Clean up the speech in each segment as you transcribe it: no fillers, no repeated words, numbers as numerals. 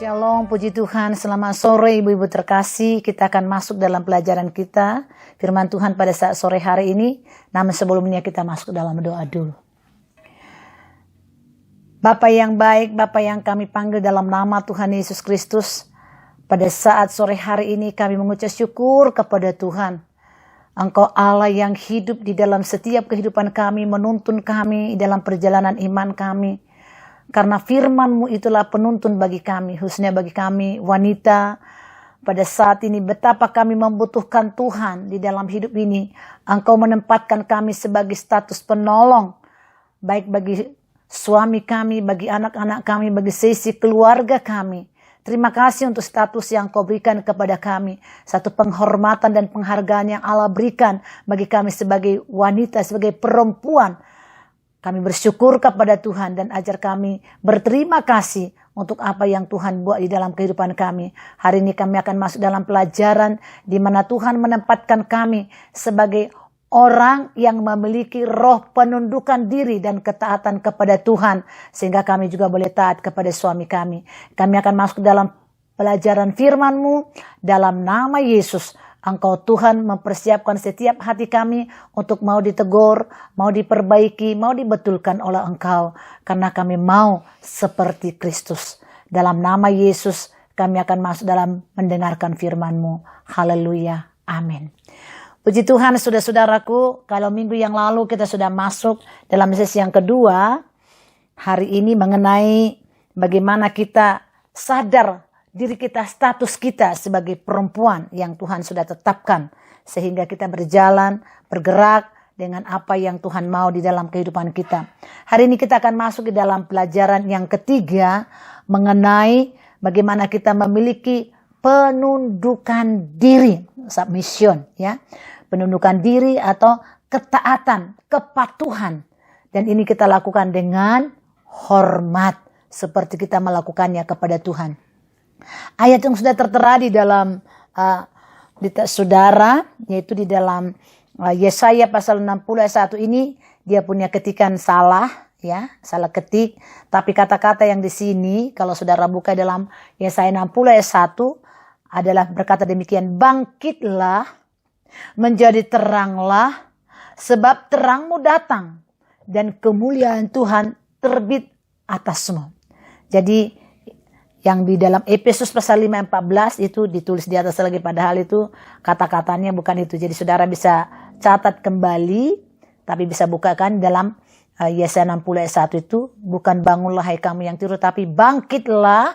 Shalom, puji Tuhan. Selamat sore ibu-ibu terkasih. Kita akan masuk dalam pelajaran kita firman Tuhan pada saat sore hari ini. Namun sebelumnya kita masuk dalam doa dulu. Bapa yang baik, Bapa yang kami panggil dalam nama Tuhan Yesus Kristus. Pada saat sore hari ini kami mengucap syukur kepada Tuhan. Engkau Allah yang hidup di dalam setiap kehidupan kami, menuntun kami dalam perjalanan iman kami. Karena firman-Mu itulah penuntun bagi kami, khususnya bagi kami wanita. Pada saat ini betapa kami membutuhkan Tuhan di dalam hidup ini. Engkau menempatkan kami sebagai status penolong. Baik bagi suami kami, bagi anak-anak kami, bagi sisi keluarga kami. Terima kasih untuk status yang Kau berikan kepada kami. Satu penghormatan dan penghargaan yang Allah berikan bagi kami sebagai wanita, sebagai perempuan. Kami bersyukur kepada Tuhan dan ajar kami berterima kasih untuk apa yang Tuhan buat di dalam kehidupan kami. Hari ini kami akan masuk dalam pelajaran di mana Tuhan menempatkan kami sebagai orang yang memiliki roh penundukan diri dan ketaatan kepada Tuhan. Sehingga kami juga boleh taat kepada suami kami. Kami akan masuk dalam pelajaran firman-Mu dalam nama Yesus. Engkau Tuhan mempersiapkan setiap hati kami untuk mau ditegur, mau diperbaiki, mau dibetulkan oleh Engkau. Karena kami mau seperti Kristus. Dalam nama Yesus kami akan masuk dalam mendengarkan firman-Mu. Haleluya. Amin. Puji Tuhan saudara-saudaraku, kalau minggu yang lalu kita sudah masuk dalam sesi yang kedua. Hari ini mengenai bagaimana kita sadar diri kita, status kita sebagai perempuan yang Tuhan sudah tetapkan. Sehingga kita berjalan, bergerak dengan apa yang Tuhan mau di dalam kehidupan kita. Hari ini kita akan masuk di dalam pelajaran yang ketiga. Mengenai bagaimana kita memiliki penundukan diri. Submission, ya. Penundukan diri atau ketaatan, kepatuhan. Dan ini kita lakukan dengan hormat. Seperti kita melakukannya kepada Tuhan. Ayat yang sudah tertera di dalam saudara, yaitu di dalam Yesaya pasal 60 ayat 1 ini, dia punya ketikan salah, ya, salah ketik. Tapi kata-kata yang di sini, kalau saudara buka dalam Yesaya 60 ayat 1, adalah berkata demikian, bangkitlah, menjadi teranglah, sebab terangmu datang, dan kemuliaan Tuhan terbit atasmu. Jadi, yang di dalam Efesus pasal 5 ayat 14 itu ditulis di atas lagi, padahal itu kata-katanya bukan itu. Jadi saudara bisa catat kembali, tapi bisa bukakan dalam Yesaya 60 ayat 1 itu, bukan bangunlah hai kamu yang tidur, tapi bangkitlah,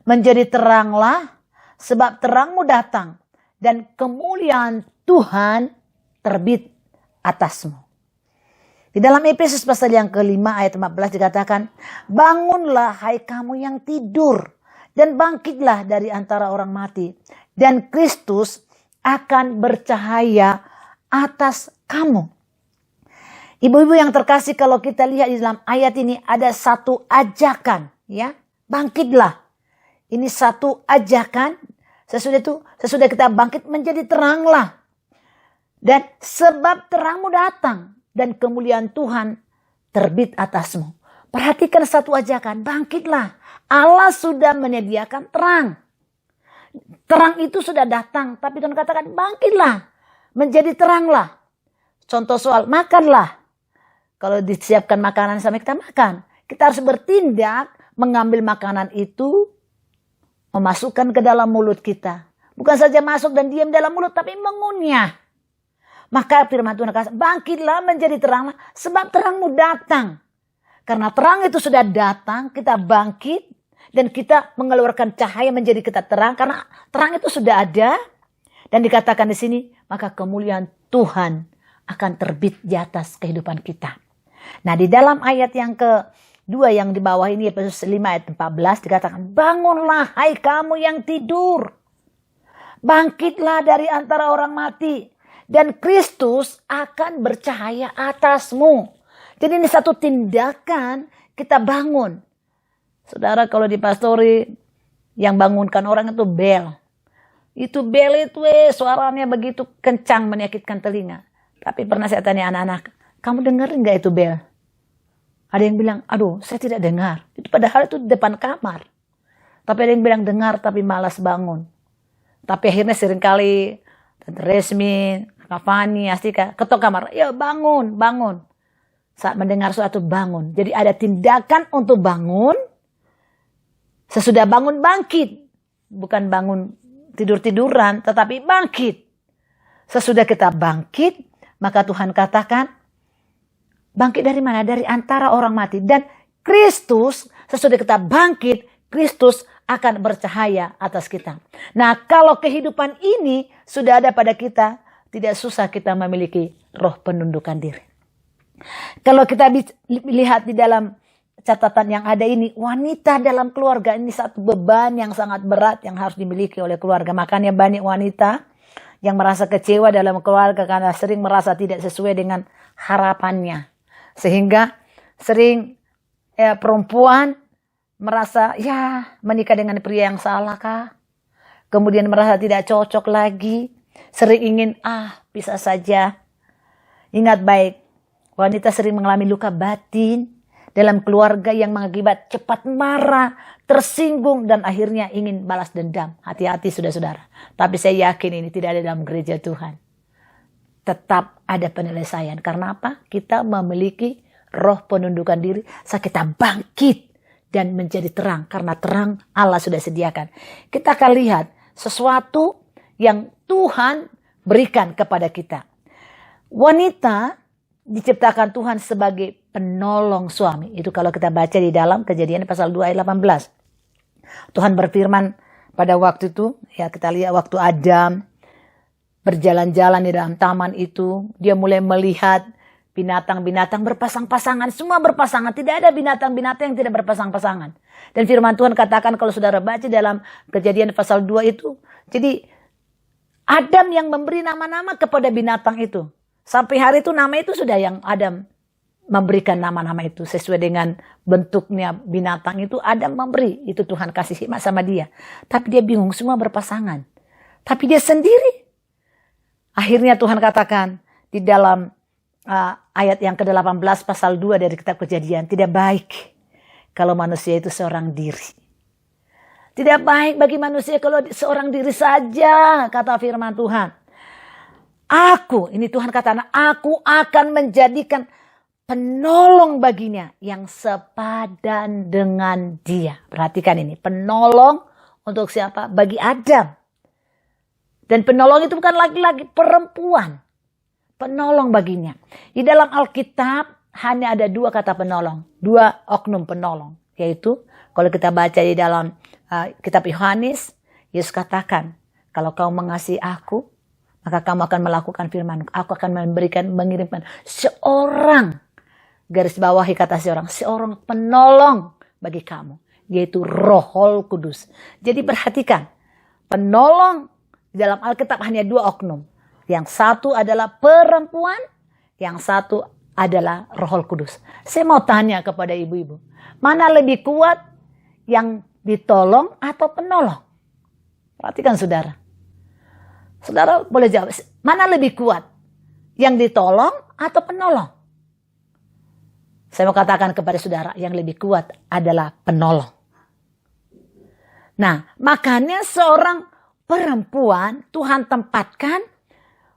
menjadi teranglah, sebab terangmu datang, dan kemuliaan Tuhan terbit atasmu. Di dalam Efesus pasal yang kelima ayat 14 dikatakan, bangunlah hai kamu yang tidur, dan bangkitlah dari antara orang mati, dan Kristus akan bercahaya atas kamu. Ibu-ibu yang terkasih, kalau kita lihat di dalam ayat ini ada satu ajakan, ya, bangkitlah. Ini satu ajakan, sesudah kita bangkit menjadi teranglah. Dan sebab terangmu datang, dan kemuliaan Tuhan terbit atasmu. Perhatikan satu ajakan, bangkitlah. Allah sudah menyediakan terang. Terang itu sudah datang, tapi Tuhan katakan bangkitlah, menjadi teranglah. Contoh soal makanlah. Kalau disiapkan makanan sama kita makan, kita harus bertindak mengambil makanan itu, memasukkan ke dalam mulut kita. Bukan saja masuk dan diam dalam mulut, tapi mengunyah. Maka firman Tuhan kata, bangkitlah menjadi teranglah, sebab terangmu datang. Karena terang itu sudah datang, kita bangkit, dan kita mengeluarkan cahaya menjadi kita terang. Karena terang itu sudah ada, dan dikatakan di sini, maka kemuliaan Tuhan akan terbit di atas kehidupan kita. Nah, di dalam ayat yang kedua yang di bawah ini, Efesus 5 ayat 14, dikatakan, bangunlah hai kamu yang tidur. Bangkitlah dari antara orang mati, dan Kristus akan bercahaya atasmu. Jadi ini satu tindakan kita bangun. Saudara, kalau di pastori yang bangunkan orang itu bel. Itu bel itu suaranya begitu kencang menyakitkan telinga. Tapi pernah saya tanya anak-anak, kamu dengar enggak itu bel? Ada yang bilang, aduh saya tidak dengar. Itu padahal itu di depan kamar. Tapi ada yang bilang dengar tapi malas bangun. Tapi akhirnya seringkali Tante Resmi, Kak Fani, Astika ketok kamar, ya bangun, bangun. Saat mendengar suatu bangun. Jadi ada tindakan untuk bangun. Sesudah bangun bangkit. Bukan bangun tidur-tiduran, tetapi bangkit. Sesudah kita bangkit, maka Tuhan katakan, bangkit dari mana? Dari antara orang mati. Dan Kristus, sesudah kita bangkit, Kristus akan bercahaya atas kita. Nah, kalau kehidupan ini sudah ada pada kita, tidak susah kita memiliki roh penundukan diri. Kalau kita lihat di dalam catatan yang ada ini, wanita dalam keluarga ini satu beban yang sangat berat yang harus dimiliki oleh keluarga. Makanya banyak wanita yang merasa kecewa dalam keluarga karena sering merasa tidak sesuai dengan harapannya. Sehingga sering perempuan merasa menikah dengan pria yang salah kah? Kemudian merasa tidak cocok lagi. Sering ingin bisa saja. Ingat baik, wanita sering mengalami luka batin dalam keluarga yang mengakibat cepat marah, tersinggung, dan akhirnya ingin balas dendam. Hati-hati saudara-saudara. Tapi saya yakin ini tidak ada dalam gereja Tuhan. Tetap ada penyelesaian. Karena apa? Kita memiliki roh penundukan diri. Saat kita bangkit dan menjadi terang. Karena terang Allah sudah sediakan. Kita akan lihat sesuatu yang Tuhan berikan kepada kita. Wanita diciptakan Tuhan sebagai penolong suami. Itu kalau kita baca di dalam Kejadian pasal 2 ayat 18. Tuhan berfirman pada waktu itu, kita lihat waktu Adam berjalan-jalan di dalam taman itu, dia mulai melihat binatang-binatang berpasang-pasangan, semua berpasangan, tidak ada binatang-binatang yang tidak berpasang-pasangan. Dan firman Tuhan katakan kalau saudara baca dalam Kejadian pasal 2 itu, jadi Adam yang memberi nama-nama kepada binatang itu. Sampai hari itu nama itu sudah yang Adam memberikan nama-nama itu sesuai dengan bentuknya binatang itu. Adam memberi, itu Tuhan kasih hikmat sama dia. Tapi dia bingung, semua berpasangan. Tapi dia sendiri. Akhirnya Tuhan katakan di dalam ayat yang ke-18 pasal 2 dari kitab Kejadian, tidak baik kalau manusia itu seorang diri. Tidak baik bagi manusia kalau seorang diri saja, kata firman Tuhan. Ini Tuhan kata, aku akan menjadikan penolong baginya yang sepadan dengan dia. Perhatikan ini, penolong untuk siapa? Bagi Adam. Dan penolong itu bukan laki-laki, perempuan. Penolong baginya. Di dalam Alkitab hanya ada 2 kata penolong, 2 oknum penolong. Yaitu kalau kita baca di dalam kitab Yohanes, Yesus katakan, kalau kau mengasihi aku, maka kamu akan melakukan firman. Aku akan mengirimkan seorang, garis bawahi kata seorang penolong bagi kamu. Yaitu Roh Kudus. Jadi perhatikan, penolong di dalam Alkitab hanya 2 oknum. Yang satu adalah perempuan, yang satu adalah Roh Kudus. Saya mau tanya kepada ibu-ibu, mana lebih kuat, yang ditolong atau penolong? Perhatikan saudara. Saudara boleh jawab, mana lebih kuat? Yang ditolong atau penolong? Saya mau katakan kepada saudara, yang lebih kuat adalah penolong. Nah, makanya seorang perempuan Tuhan tempatkan,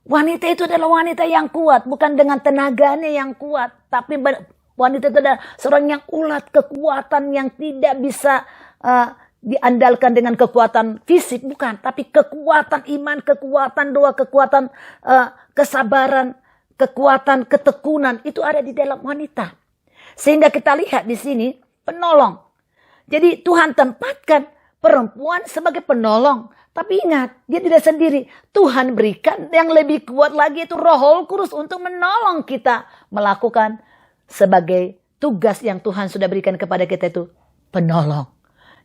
wanita itu adalah wanita yang kuat. Bukan dengan tenaganya yang kuat, tapi wanita itu adalah seorang yang ulat, kekuatan yang tidak bisa diandalkan dengan kekuatan fisik, bukan, tapi kekuatan iman, kekuatan doa, kekuatan kesabaran, kekuatan ketekunan itu ada di dalam wanita. Sehingga kita lihat di sini penolong. Jadi Tuhan tempatkan perempuan sebagai penolong. Tapi ingat, dia tidak sendiri. Tuhan berikan yang lebih kuat lagi, itu Roh Kudus untuk menolong kita melakukan sebagai tugas yang Tuhan sudah berikan kepada kita, itu penolong.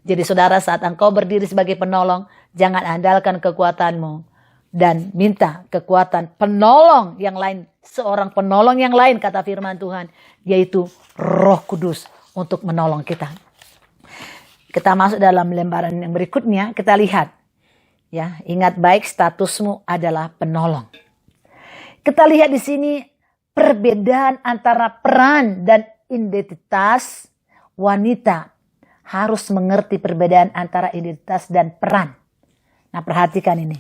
Jadi saudara, saat engkau berdiri sebagai penolong, jangan andalkan kekuatanmu dan minta kekuatan penolong yang lain, seorang penolong yang lain, kata firman Tuhan, yaitu Roh Kudus untuk menolong kita. Kita masuk dalam lembaran yang berikutnya, kita lihat. Ya, ingat baik, statusmu adalah penolong. Kita lihat di sini perbedaan antara peran dan identitas wanita harus mengerti perbedaan antara identitas dan peran. Nah, perhatikan ini.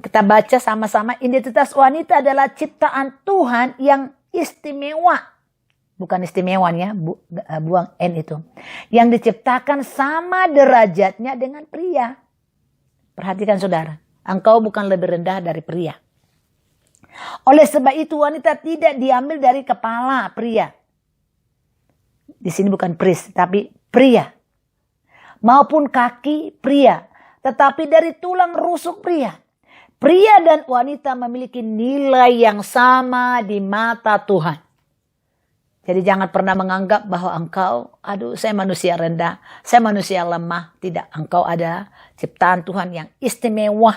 Kita baca sama-sama, identitas wanita adalah ciptaan Tuhan yang istimewa. Bukan istimewa ya, buang N itu. Yang diciptakan sama derajatnya dengan pria. Perhatikan saudara, engkau bukan lebih rendah dari pria. Oleh sebab itu wanita tidak diambil dari kepala pria. Di sini bukan priest, tapi pria. Maupun kaki pria. Tetapi dari tulang rusuk pria. Pria dan wanita memiliki nilai yang sama di mata Tuhan. Jadi jangan pernah menganggap bahwa engkau, aduh saya manusia rendah, saya manusia lemah. Tidak, engkau ada ciptaan Tuhan yang istimewa.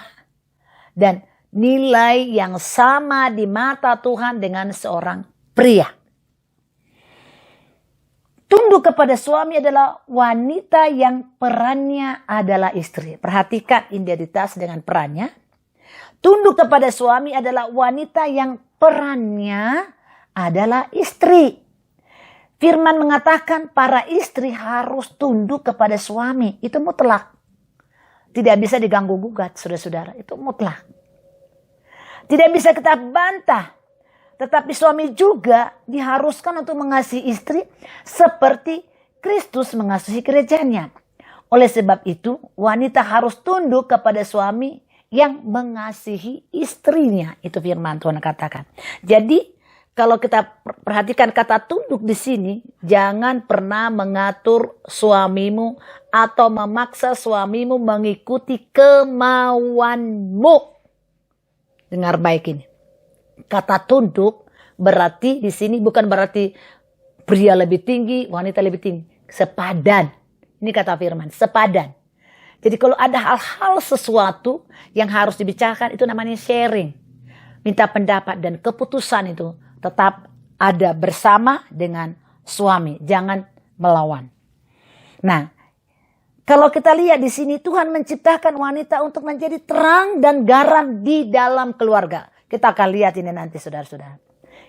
Dan nilai yang sama di mata Tuhan dengan seorang pria. Tunduk kepada suami adalah wanita yang perannya adalah istri. Perhatikan identitas dengan perannya. Tunduk kepada suami adalah wanita yang perannya adalah istri. Firman mengatakan para istri harus tunduk kepada suami. Itu mutlak. Tidak bisa diganggu gugat, saudara-saudara. Itu mutlak. Tidak bisa kita bantah. Tetapi suami juga diharuskan untuk mengasihi istri seperti Kristus mengasihi gerejanya. Oleh sebab itu, wanita harus tunduk kepada suami yang mengasihi istrinya. Itu firman Tuhan katakan. Jadi, kalau kita perhatikan kata tunduk di sini, jangan pernah mengatur suamimu atau memaksa suamimu mengikuti kemauanmu. Dengar baik ini. Kata tunduk berarti di sini bukan berarti pria lebih tinggi, wanita lebih tinggi. Sepadan. Ini kata firman, sepadan. Jadi kalau ada hal-hal sesuatu yang harus dibicarakan, itu namanya sharing. Minta pendapat dan keputusan itu tetap ada bersama dengan suami. Jangan melawan. Nah, kalau kita lihat di sini Tuhan menciptakan wanita untuk menjadi terang dan garam di dalam keluarga. Kita akan lihat ini nanti saudara-saudara.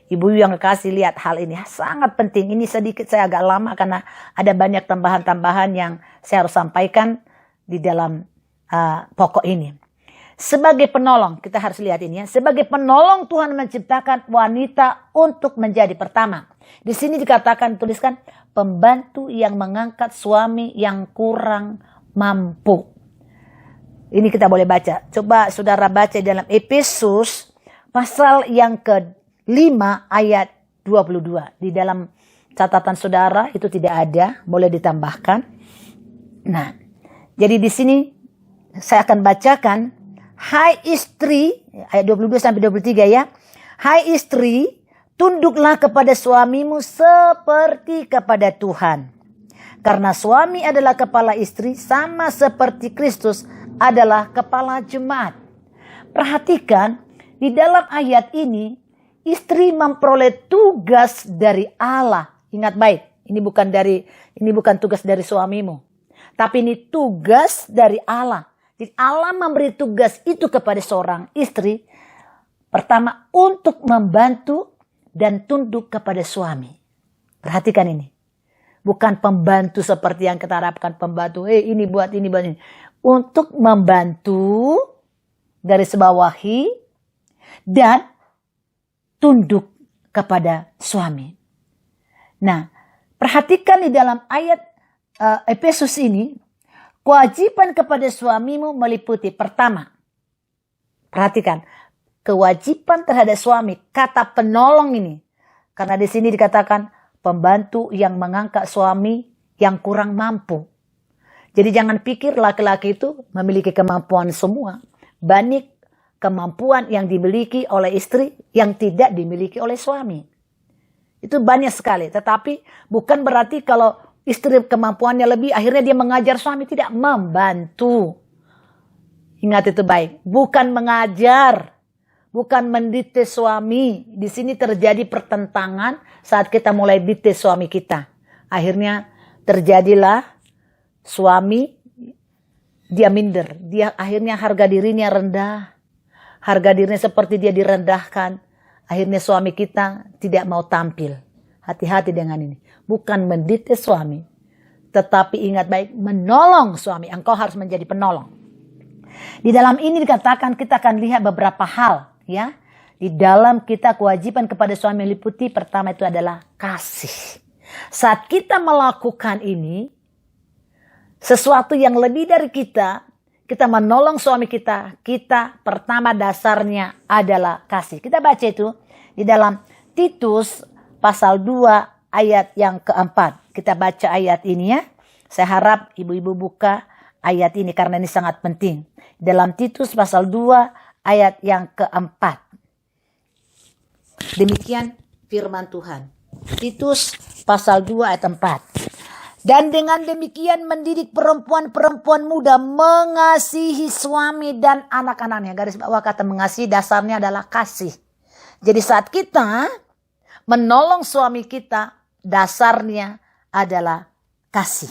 Ibu yang kekasih lihat hal ini sangat penting. Ini sedikit saya agak lama karena ada banyak tambahan-tambahan yang saya harus sampaikan di dalam pokok ini. Sebagai penolong, kita harus lihat ini ya. Sebagai penolong Tuhan menciptakan wanita untuk menjadi pertama. Di sini dikatakan, tuliskan pembantu yang mengangkat suami yang kurang mampu. Ini kita boleh baca. Coba saudara baca dalam Efesus pasal yang ke-5 ayat 22. Di dalam catatan saudara itu tidak ada, boleh ditambahkan. Nah, jadi di sini saya akan bacakan. Hai istri, ayat 22 sampai 23 ya. Hai istri, tunduklah kepada suamimu seperti kepada Tuhan. Karena suami adalah kepala istri sama seperti Kristus adalah kepala jemaat. Perhatikan di dalam ayat ini istri memperoleh tugas dari Allah. Ingat baik, ini bukan tugas dari suamimu. Tapi ini tugas dari Allah. Jadi Allah memberi tugas itu kepada seorang istri. Pertama untuk membantu dan tunduk kepada suami. Perhatikan ini. Bukan pembantu seperti yang kita harapkan pembantu. Ini buat ini. Untuk membantu garis bawahi dan tunduk kepada suami. Nah, perhatikan di dalam ayat Efesus ini. Kewajiban kepada suamimu meliputi pertama. Perhatikan. Kewajiban terhadap suami. Kata penolong ini. Karena di sini dikatakan pembantu yang mengangkat suami yang kurang mampu. Jadi jangan pikir laki-laki itu memiliki kemampuan semua. Banyak kemampuan yang dimiliki oleh istri yang tidak dimiliki oleh suami. Itu banyak sekali. Tetapi bukan berarti kalau istri kemampuannya lebih, akhirnya dia mengajar suami, tidak, membantu. Ingat itu baik, bukan mengajar, bukan mendikte suami. Di sini terjadi pertentangan saat kita mulai dikte suami kita. Akhirnya terjadilah suami dia minder, dia akhirnya harga dirinya rendah. Harga dirinya seperti dia direndahkan. Akhirnya suami kita tidak mau tampil. Hati-hati dengan ini. Bukan mendikte suami, Tetapi ingat baik, menolong suami. Engkau harus menjadi penolong. Di dalam ini dikatakan kita akan lihat beberapa hal, ya. Di dalam kita kewajiban kepada suami meliputi, pertama itu adalah kasih. Saat kita melakukan ini, sesuatu yang lebih dari kita menolong suami kita pertama dasarnya adalah kasih. Kita baca itu di dalam Titus pasal 2 ayat yang keempat. Kita baca ayat ini ya. Saya harap ibu-ibu buka ayat ini karena ini sangat penting. Dalam Titus pasal 2 ayat yang keempat. Demikian firman Tuhan. Titus pasal 2 ayat 4. Dan dengan demikian mendidik perempuan-perempuan muda mengasihi suami dan anak-anaknya. Garis bawah kata mengasihi dasarnya adalah kasih. Jadi saat kita menolong suami kita, dasarnya adalah kasih.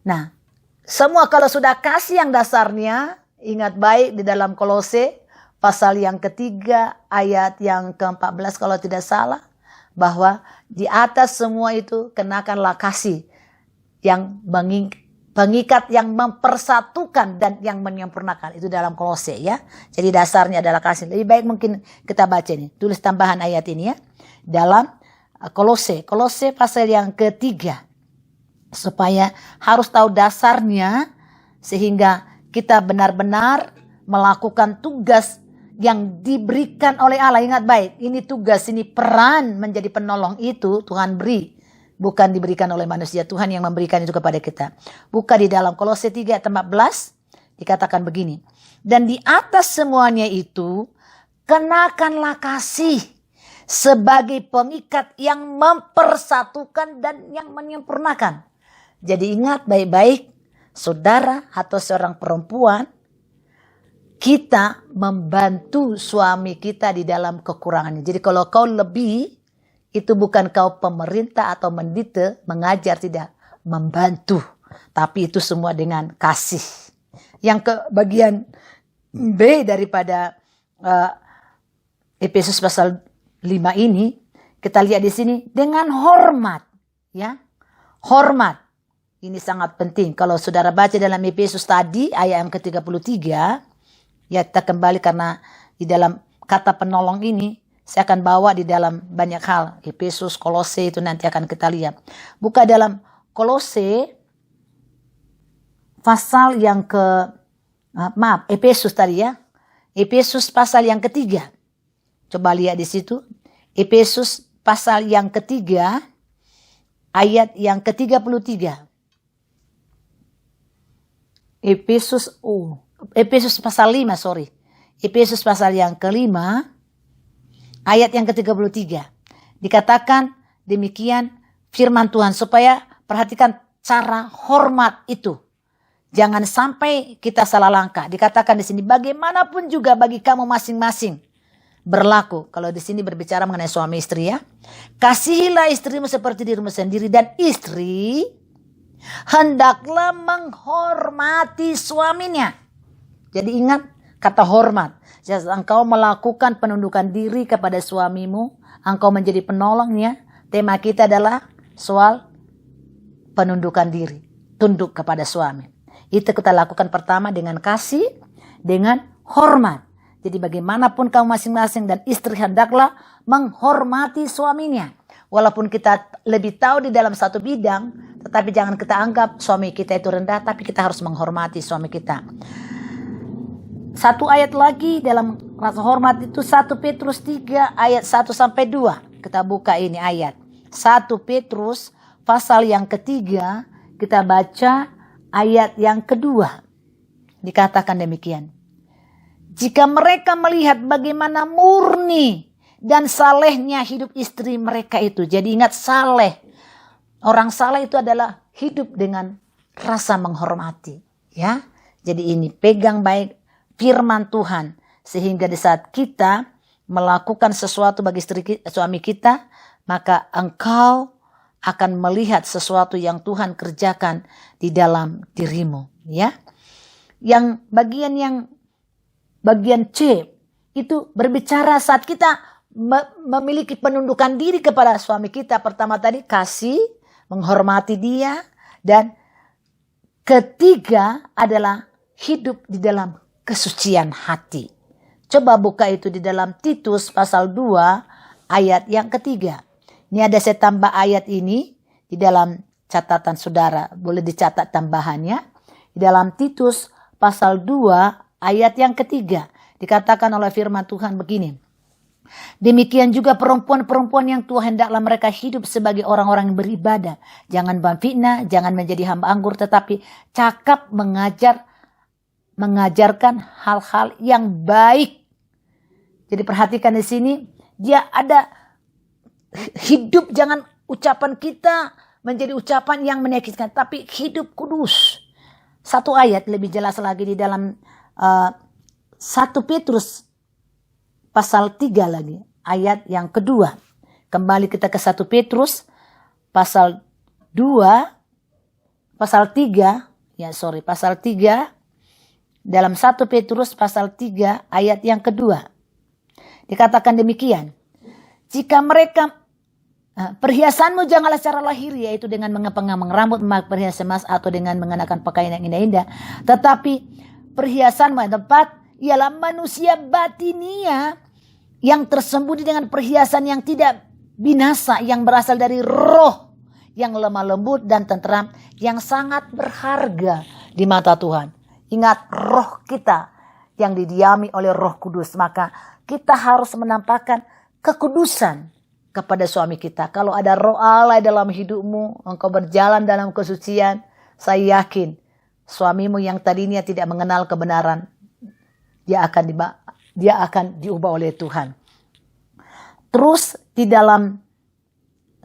Nah, semua kalau sudah kasih yang dasarnya, ingat baik di dalam Kolose pasal yang ketiga ayat yang ke-14 kalau tidak salah. Bahwa di atas semua itu kenakanlah kasih yang pengikat, yang mempersatukan dan yang menyempurnakan. Itu dalam Kolose ya. Jadi dasarnya adalah kasih. Lebih baik mungkin kita baca ini. Tulis tambahan ayat ini ya. Dalam Kolose pasal yang ketiga. Supaya harus tahu dasarnya sehingga kita benar-benar melakukan tugas yang diberikan oleh Allah. Ingat baik, ini tugas, ini peran menjadi penolong itu Tuhan beri. Bukan diberikan oleh manusia, Tuhan yang memberikan itu kepada kita. Buka di dalam Kolose 3 ayat 14, dikatakan begini. Dan di atas semuanya itu, kenakanlah kasih sebagai pengikat yang mempersatukan dan yang menyempurnakan. Jadi ingat baik-baik, saudara atau seorang perempuan, kita membantu suami kita di dalam kekurangannya. Jadi kalau kau lebih, itu bukan kau pemerintah atau mendite, mengajar, tidak. Membantu. Tapi itu semua dengan kasih. Yang ke bagian B daripada Efesus pasal 5 ini, kita lihat di sini dengan hormat. Ya, hormat. Ini sangat penting. Kalau saudara baca dalam Efesus tadi, ayat yang ke-33, ya kita kembali karena di dalam kata penolong ini saya akan bawa di dalam banyak hal. Efesus, Kolose itu nanti akan kita lihat. Buka dalam Kolose pasal yang Efesus tadi ya. Efesus pasal yang ketiga. Coba lihat di situ. Efesus pasal yang ketiga ayat yang ke-33. Efesus pasal 5, Efesus pasal yang ke-5, ayat yang ke-33. Dikatakan demikian firman Tuhan, supaya perhatikan cara hormat itu. Jangan sampai kita salah langkah. Dikatakan di sini, bagaimanapun juga bagi kamu masing-masing berlaku. Kalau di sini berbicara mengenai suami istri ya. Kasihilah istrimu seperti dirimu sendiri, dan istri hendaklah menghormati suaminya. Jadi ingat kata hormat. Jika engkau melakukan penundukan diri kepada suamimu, engkau menjadi penolongnya. Tema kita adalah soal penundukan diri. Tunduk kepada suami. Itu kita lakukan pertama dengan kasih, dengan hormat. Jadi bagaimanapun kamu masing-masing dan istri hendaklah menghormati suaminya. Walaupun kita lebih tahu di dalam satu bidang, tetapi jangan kita anggap suami kita itu rendah, tapi kita harus menghormati suami kita. Satu ayat lagi dalam rasa hormat itu 1 Petrus 3 ayat 1-2. Kita buka ini ayat. 1 Petrus pasal yang ketiga, kita baca ayat yang kedua. Dikatakan demikian. Jika mereka melihat bagaimana murni dan salehnya hidup istri mereka itu. Jadi ingat saleh. Orang saleh itu adalah hidup dengan rasa menghormati. Ya, jadi ini pegang baik firman Tuhan. Sehingga di saat kita melakukan sesuatu bagi suami kita, maka engkau akan melihat sesuatu yang Tuhan kerjakan di dalam dirimu. Ya, yang bagian C itu berbicara saat kita memiliki penundukan diri kepada suami kita. Pertama tadi kasih, menghormati Dia, dan ketiga adalah hidup di dalam kesucian hati. Coba buka itu di dalam Titus pasal 2 ayat yang ketiga. Ini ada saya tambah ayat ini di dalam catatan saudara. Boleh dicatat tambahannya. Di dalam Titus pasal 2 ayat yang ketiga. Dikatakan oleh firman Tuhan begini. Demikian juga perempuan-perempuan yang Tuhan hendaklah mereka hidup sebagai orang-orang yang beribadah. Jangan berfitnah, jangan menjadi hamba anggur, tetapi cakap mengajarkan hal-hal yang baik. Jadi perhatikan di sini, dia ada hidup, jangan ucapan kita menjadi ucapan yang menyakitkan, tapi hidup kudus. Satu ayat lebih jelas lagi di dalam 1 Petrus pasal 3 lagi, ayat yang kedua. Kembali kita ke 1 Petrus pasal 3 dalam 1 Petrus pasal 3 ayat yang kedua. Dikatakan demikian. Jika mereka perhiasanmu janganlah secara lahir, yaitu dengan mengepang-ngepang rambut, memakai perhiasan emas, atau dengan mengenakan pakaian yang indah-indah. Tetapi perhiasanmu yang tepat ialah manusia batinia yang tersembunyi dengan perhiasan yang tidak binasa, yang berasal dari roh yang lemah lembut dan tenteram, yang sangat berharga di mata Tuhan. Ingat, roh kita yang didiami oleh Roh Kudus, maka kita harus menampakkan kekudusan kepada suami kita. Kalau ada roh Allah dalam hidupmu, engkau berjalan dalam kesucian, saya yakin suamimu yang tadinya tidak mengenal kebenaran, dia akan diubah oleh Tuhan. Terus di dalam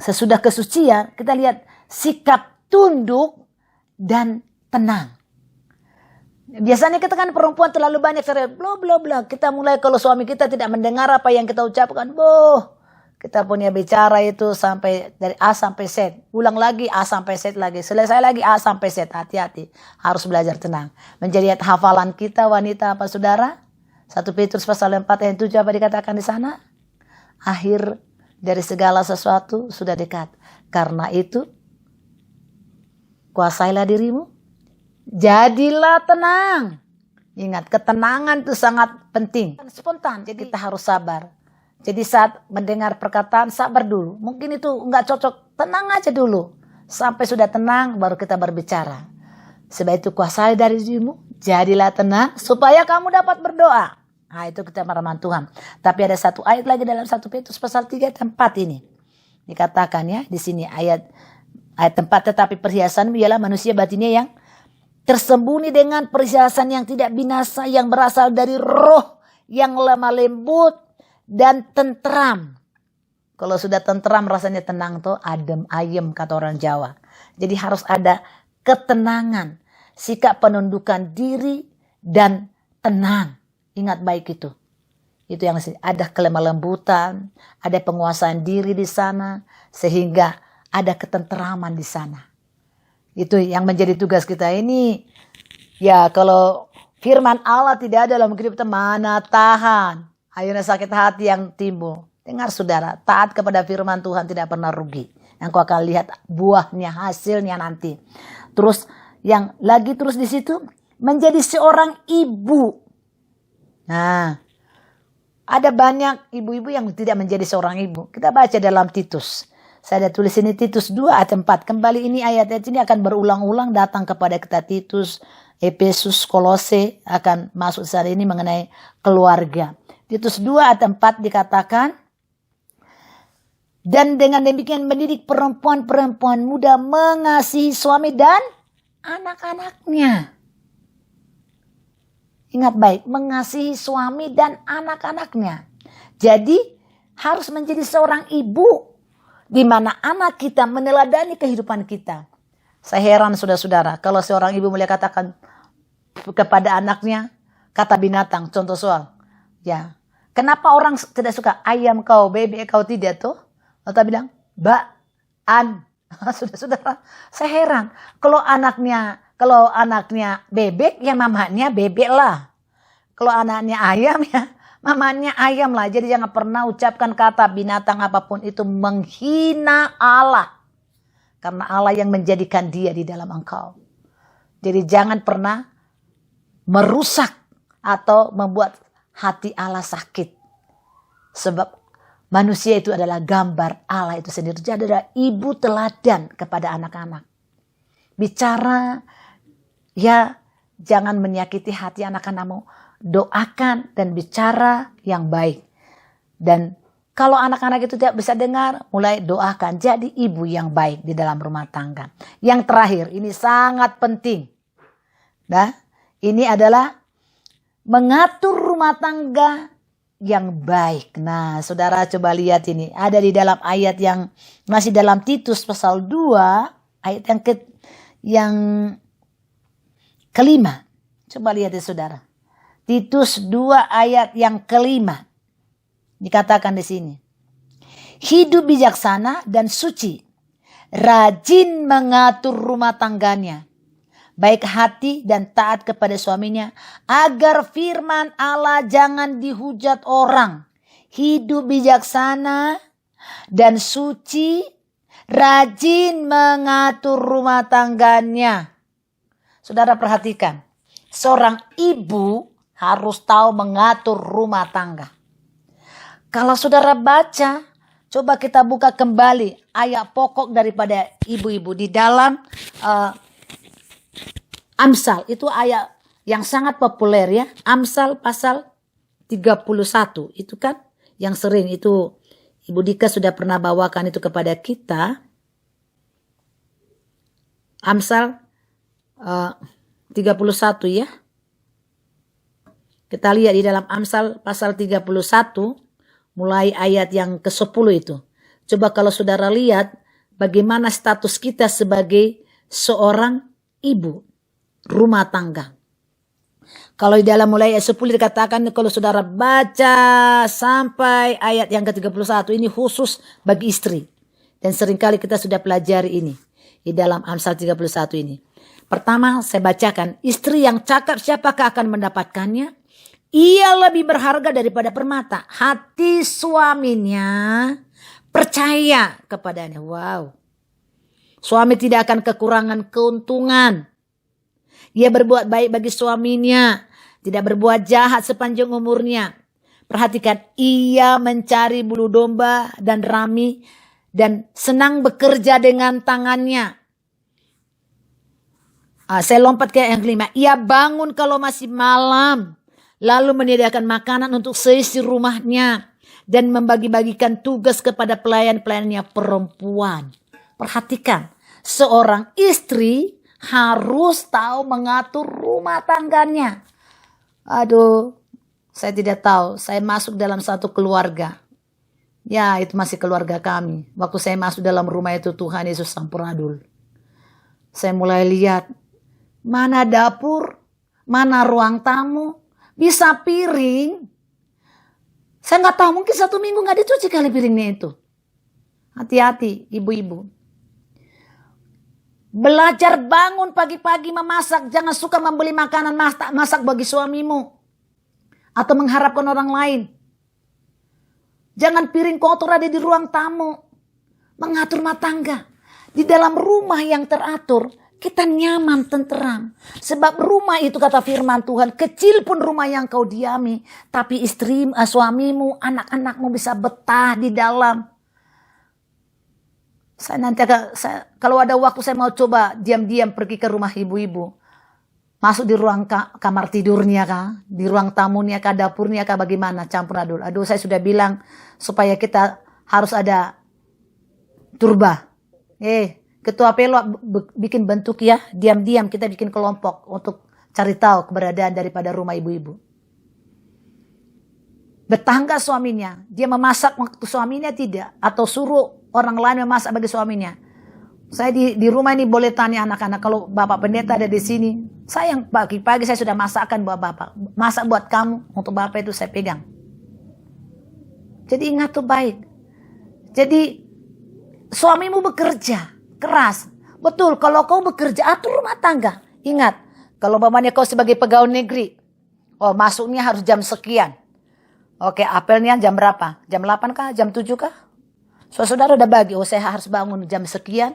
sesudah kesucian kita lihat sikap tunduk dan tenang. Biasanya kita kan perempuan terlalu banyak bla bla bla. Kita mulai kalau suami kita tidak mendengar apa yang kita ucapkan, kita punya bicara itu sampai dari A sampai Z. Ulang lagi A sampai Z lagi. Selesai lagi A sampai Z. Hati-hati. Harus belajar tenang. Menjadi hafalan kita wanita apa saudara? 1 Petrus pasal 4 ayat 7 apa dikatakan di sana? Akhir dari segala sesuatu sudah dekat. Karena itu kuasailah dirimu. Jadilah tenang. Ingat, ketenangan itu sangat penting. Spontan, jadi kita harus sabar. Jadi saat mendengar perkataan, sabar dulu. Mungkin itu enggak cocok, tenang aja dulu. Sampai sudah tenang, baru kita berbicara. Sebab itu kuasai dari dirimu, jadilah tenang, supaya kamu dapat berdoa. Nah itu kita firman Tuhan. Tapi ada satu ayat lagi dalam 1 Petrus pasal 3 tempat ini. Dikatakan ya, di sini ayat tempat, tetapi perhiasanmu ialah manusia batinnya yang tersembunyi dengan perhiasan yang tidak binasa, yang berasal dari roh yang lemah lembut dan tentram. Kalau sudah tentram rasanya tenang tuh, adem ayem kata orang Jawa. Jadi harus ada ketenangan, sikap penundukan diri dan tenang. Ingat baik itu. Itu yang ada kelemah lembutan, ada penguasaan diri di sana, sehingga ada ketentraman di sana. Itu yang menjadi tugas kita ini. Ya kalau firman Allah tidak ada dalam hidup kita, mana tahan. Akhirnya sakit hati yang timbul. Dengar saudara, taat kepada firman Tuhan tidak pernah rugi. Engkau akan lihat buahnya, hasilnya nanti. Terus yang lagi terus di situ, menjadi seorang ibu. Nah, ada banyak ibu-ibu yang tidak menjadi seorang ibu. Kita baca dalam Titus. Saya ada tulis ini Titus 2 ayat 4. Kembali ini ayat-ayat ini akan berulang-ulang datang kepada kita. Titus, Efesus, Kolose akan masuk saat ini mengenai keluarga. Titus 2 ayat 4 dikatakan, dan dengan demikian mendidik perempuan-perempuan muda mengasihi suami dan anak-anaknya. Ingat baik, mengasihi suami dan anak-anaknya. Jadi harus menjadi seorang ibu di mana anak kita meneladani kehidupan kita. Saya heran saudara-saudara, kalau seorang ibu mulai katakan kepada anaknya kata binatang, contoh soal. Ya, kenapa orang tidak suka ayam kau, bebek kau tidak tuh? Atau bilang, an. Saudara-saudara, saya heran. Kalau anaknya bebek, ya mamanya bebek lah. Kalau anaknya ayam, ya mamanya ayam lah. Jadi jangan pernah ucapkan kata binatang apapun itu menghina Allah. Karena Allah yang menjadikan dia di dalam engkau. Jadi jangan pernah merusak atau membuat hati Allah sakit. Sebab manusia itu adalah gambar Allah itu sendiri. Jadi adalah ibu teladan kepada anak-anak. Bicara, ya jangan menyakiti hati anak-anakmu. Doakan dan bicara yang baik. Dan kalau anak-anak itu tidak bisa dengar, mulai doakan. Jadi ibu yang baik di dalam rumah tangga. Yang terakhir, ini sangat penting. Nah, ini adalah mengatur rumah tangga yang baik. Nah, saudara coba lihat ini. Ada di dalam ayat yang masih dalam Titus pasal 2. Ayat yang kelima. Coba lihat ya saudara. Titus 2 ayat yang kelima. Dikatakan di sini. Hidup bijaksana dan suci. Rajin mengatur rumah tangganya. Baik hati dan taat kepada suaminya. Agar firman Allah jangan dihujat orang. Hidup bijaksana dan suci. Rajin mengatur rumah tangganya. Saudara perhatikan. Seorang ibu harus tahu mengatur rumah tangga. Kalau saudara baca, coba kita buka kembali ayat pokok daripada ibu-ibu di dalam Amsal. Itu ayat yang sangat populer ya. Amsal pasal 31. Itu kan yang sering itu Ibu Dika sudah pernah bawakan itu kepada kita. Amsal 31 ya. Kita lihat di dalam Amsal pasal 31. Mulai ayat yang ke-10 itu. Coba kalau saudara lihat bagaimana status kita sebagai seorang ibu rumah tangga. Kalau di dalam mulai ayat 10 dikatakan kalau saudara baca sampai ayat yang ke-31 ini khusus bagi istri. Dan seringkali kita sudah pelajari ini di dalam Amsal 31 ini. Pertama saya bacakan, istri yang cakap siapakah akan mendapatkannya? Ia lebih berharga daripada permata. Hati suaminya percaya kepadanya. Wow. Suami tidak akan kekurangan keuntungan. Ia berbuat baik bagi suaminya. Tidak berbuat jahat sepanjang umurnya. Perhatikan. Ia mencari bulu domba dan rami. Dan senang bekerja dengan tangannya. Saya lompat ke yang kelima. Ia bangun kalau masih malam. Lalu menyediakan makanan untuk seisi rumahnya. Dan membagi-bagikan tugas kepada pelayan-pelayannya perempuan. Perhatikan. Seorang istri harus tahu mengatur rumah tangganya. Aduh. Saya tidak tahu. Saya masuk dalam satu keluarga. Ya itu masih keluarga kami. Waktu saya masuk dalam rumah itu Tuhan Yesus Sampuradul. Saya mulai lihat. Mana dapur. Mana ruang tamu. Bisa piring. Saya nggak tahu mungkin 1 minggu nggak dicuci kali piringnya itu. Hati-hati ibu-ibu. Belajar bangun pagi-pagi memasak. Jangan suka membeli makanan masak bagi suamimu. Atau mengharapkan orang lain. Jangan piring kotor ada di ruang tamu. Mengatur rumah tangga. Di dalam rumah yang teratur. Kita nyaman, tenteram. Sebab rumah itu kata firman Tuhan. Kecil pun rumah yang kau diami. Tapi suamimu, anak-anakmu bisa betah di dalam. Kalau ada waktu saya mau coba diam-diam pergi ke rumah ibu-ibu. Masuk di ruang kamar tidurnya kah? Di ruang tamunya kah? Dapurnya kah? Bagaimana? Campur adul. Aduh saya sudah bilang supaya kita harus ada turba. Ketua Pelo bikin bentuk ya, diam-diam kita bikin kelompok untuk cari tahu keberadaan daripada rumah ibu-ibu. Betah nggak suaminya? Dia memasak waktu suaminya tidak? Atau suruh orang lain memasak bagi suaminya? Saya di rumah ini boleh tanya anak-anak, kalau Bapak Pendeta ada di sini, saya yang pagi-pagi saya sudah masakkan buat Bapak. Masak buat kamu, untuk Bapak itu saya pegang. Jadi ingat tuh baik. Jadi suamimu bekerja keras. Betul, kalau kau bekerja atur rumah tangga. Ingat, kalau mamanya kau sebagai pegawai negeri. Oh, masuknya harus jam sekian. Oke, apelnya jam berapa? Jam 8 kah? Jam 7 kah? Saudara udah bagi, oh saya harus bangun jam sekian.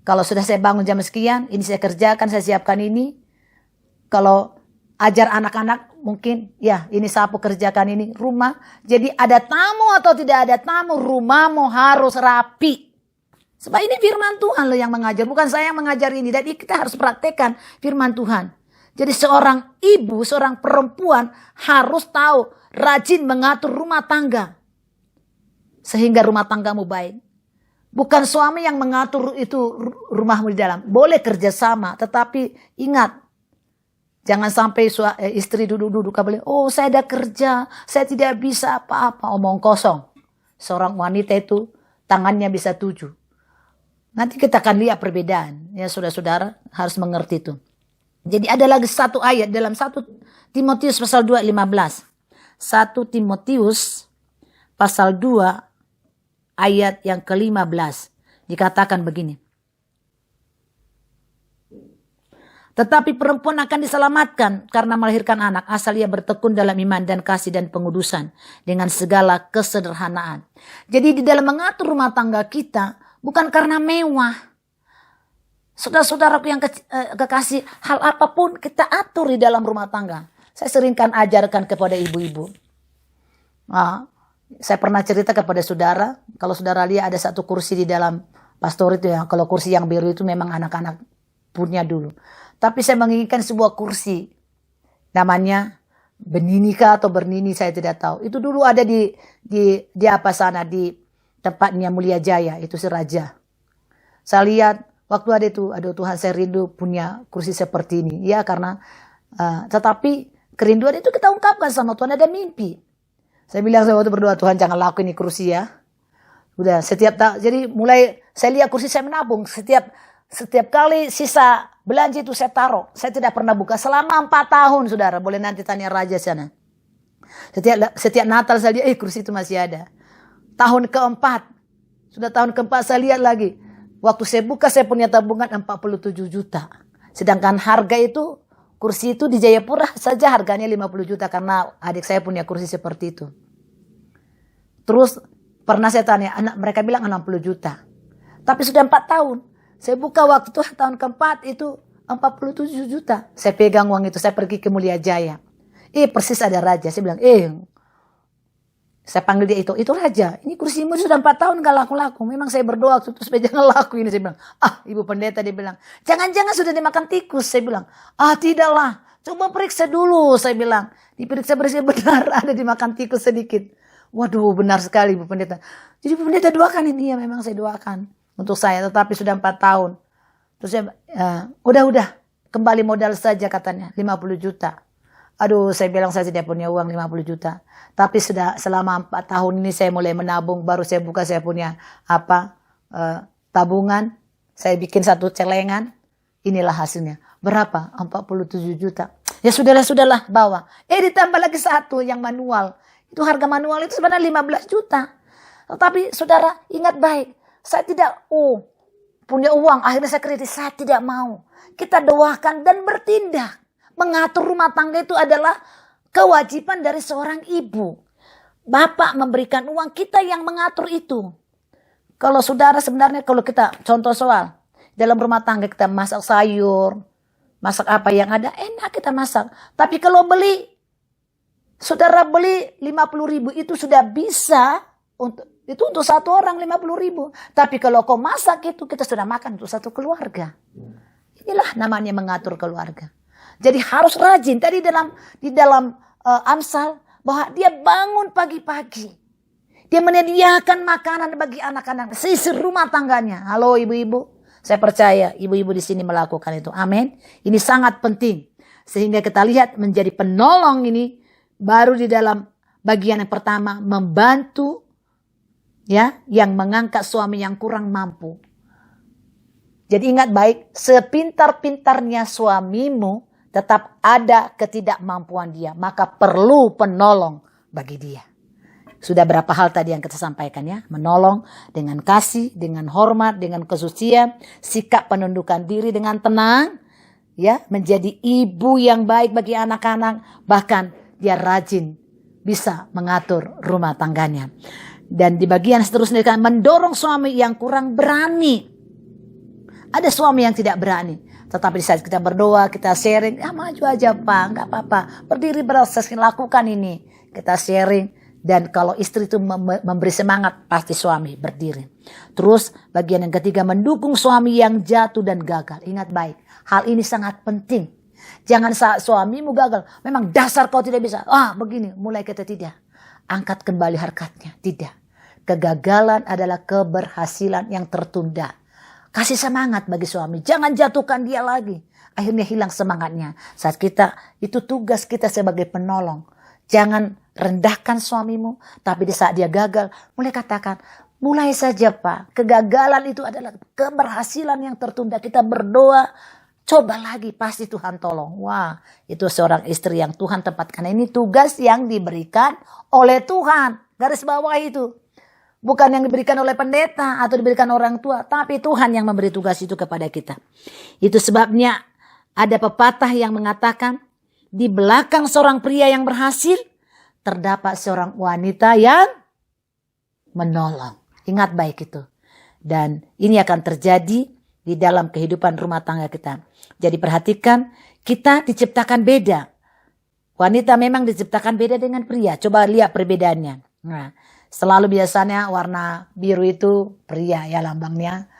Kalau sudah saya bangun jam sekian, ini saya kerjakan, saya siapkan ini. Kalau ajar anak-anak mungkin, ya ini sapu kerjakan ini. Rumah, jadi ada tamu atau tidak ada tamu, rumahmu harus rapi. Sebab ini firman Tuhan loh yang mengajar, bukan saya yang mengajar ini. Jadi kita harus praktekkan firman Tuhan. Jadi seorang ibu, seorang perempuan harus tahu, rajin mengatur rumah tangga. Sehingga rumah tanggamu baik. Bukan suami yang mengatur itu rumahmu di dalam. Boleh kerjasama, tetapi ingat. Jangan sampai istri duduk-duduk bilang, oh saya ada kerja, saya tidak bisa apa-apa. Omong kosong. Seorang wanita itu tangannya bisa 7. Nanti kita akan lihat perbedaan. Ya saudara-saudara harus mengerti itu. Jadi ada lagi satu ayat dalam 1 Timotius pasal 2 15. 1 Timotius pasal 2 ayat yang ke-15. Dikatakan begini. Tetapi perempuan akan diselamatkan karena melahirkan anak asal ia bertekun dalam iman dan kasih dan pengudusan dengan segala kesederhanaan. Jadi di dalam mengatur rumah tangga kita bukan karena mewah. Saudara-saudaraku yang kekasih, hal apapun kita atur di dalam rumah tangga. Saya seringkan ajarkan kepada ibu-ibu. Saya pernah cerita kepada saudara, kalau saudara lihat ada satu kursi di dalam pastor itu ya, kalau kursi yang biru itu memang anak-anak punya dulu. Tapi saya menginginkan sebuah kursi, namanya Beninika atau Bernini saya tidak tahu. Itu dulu ada di apa sana di tempatnya Mulia Jaya, itu si Raja. Saya lihat waktu ada itu, aduh Tuhan saya rindu punya kursi seperti ini. Ya karena, tetapi kerinduan itu kita ungkapkan sama Tuhan, ada mimpi. Saya bilang saya waktu berdoa, Tuhan jangan lakuin ini kursi ya. Udah jadi mulai saya lihat kursi saya menabung. Setiap kali sisa belanja itu saya taruh. Saya tidak pernah buka selama 4 tahun saudara. Boleh nanti tanya Raja sana. Setiap Natal saya lihat, kursi itu masih ada. Tahun keempat. Sudah tahun keempat saya lihat lagi. Waktu saya buka saya punya tabungan 47 juta. Sedangkan harga itu, kursi itu di Jayapura saja harganya 50 juta. Karena adik saya punya kursi seperti itu. Terus pernah saya tanya, mereka bilang 60 juta. Tapi sudah 4 tahun. Saya buka waktu itu tahun keempat itu 47 juta. Saya pegang uang itu, saya pergi ke Mulia Jaya. Persis ada Raja. Saya bilang, saya panggil dia itu Raja. Ini kursimu sudah 4 tahun gak laku-laku. Memang saya berdoa supaya jangan laku ini. Saya bilang, Ibu Pendeta dia bilang, jangan-jangan sudah dimakan tikus. Saya bilang, tidaklah. Coba periksa dulu. Saya bilang, diperiksa benar ada dimakan tikus sedikit. Waduh benar sekali Ibu Pendeta. Jadi Ibu Pendeta doakan ini ya, memang saya doakan. Untuk saya, tetapi sudah 4 tahun. Terus saya, udah, kembali modal saja katanya, 50 juta. Aduh, saya bilang saya tidak punya uang 50 juta. Tapi sudah selama 4 tahun ini saya mulai menabung, baru saya buka saya punya tabungan. Saya bikin satu celengan, inilah hasilnya. Berapa? 47 juta. Ya sudahlah, bawa. Ditambah lagi satu yang manual. Itu harga manual itu sebenarnya 15 juta. Tetapi saudara ingat baik. Saya tidak punya uang. Akhirnya saya kredit. Saya tidak mau. Kita doakan dan bertindak. Mengatur rumah tangga itu adalah kewajiban dari seorang ibu. Bapak memberikan uang. Kita yang mengatur itu. Kalau saudara sebenarnya kalau kita contoh soal. Dalam rumah tangga kita masak sayur. Masak apa yang ada. Enak kita masak. Tapi kalau saudara beli 50.000 itu sudah bisa. Itu untuk satu orang 50.000. Tapi kalau kau masak itu kita sudah makan untuk satu keluarga. Inilah namanya mengatur keluarga. Jadi harus rajin. Tadi di dalam Amsal bahwa dia bangun pagi-pagi. Dia menyediakan makanan bagi anak-anak. Sisir rumah tangganya. Halo ibu-ibu. Saya percaya ibu-ibu di sini melakukan itu. Amin. Ini sangat penting. Sehingga kita lihat menjadi penolong ini. Baru di dalam bagian yang pertama membantu. Ya, yang mengangkat suami yang kurang mampu. Jadi ingat baik, sepintar-pintarnya suamimu tetap ada ketidakmampuan dia. Maka perlu penolong bagi dia. Sudah berapa hal tadi yang kita sampaikan ya. Menolong dengan kasih, dengan hormat, dengan kesucian. Sikap penundukan diri dengan tenang. Ya, menjadi ibu yang baik bagi anak-anak. Bahkan dia rajin bisa mengatur rumah tangganya. Dan di bagian seterusnya mendorong suami yang kurang berani. Ada suami yang tidak berani. Tetapi saat kita berdoa, kita sharing, maju aja Pak, nggak apa-apa. Berdiri berproses, lakukan ini. Kita sharing. Dan kalau istri itu memberi semangat, pasti suami berdiri. Terus bagian yang ketiga, mendukung suami yang jatuh dan gagal. Ingat baik, hal ini sangat penting. Jangan saat suamimu gagal, memang dasar kau tidak bisa. Begini, mulai kita tidak. Angkat kembali harkatnya, tidak. Kegagalan adalah keberhasilan yang tertunda. Kasih semangat bagi suami, jangan jatuhkan dia lagi. Akhirnya hilang semangatnya. Saat kita, itu tugas kita sebagai penolong. Jangan rendahkan suamimu, tapi di saat dia gagal, mulai katakan, mulai saja Pak, kegagalan itu adalah keberhasilan yang tertunda. Kita berdoa, coba lagi, pasti Tuhan tolong. Wah, itu seorang istri yang Tuhan tempatkan. Ini tugas yang diberikan oleh Tuhan. Garis bawah itu. Bukan yang diberikan oleh pendeta atau diberikan orang tua, tapi Tuhan yang memberi tugas itu kepada kita. Itu sebabnya ada pepatah yang mengatakan, di belakang seorang pria yang berhasil, terdapat seorang wanita yang menolong. Ingat baik itu. Dan ini akan terjadi di dalam kehidupan rumah tangga kita. Jadi perhatikan, kita diciptakan beda. Wanita memang diciptakan beda dengan pria. Coba lihat perbedaannya. Nah, selalu biasanya warna biru itu pria ya lambangnya.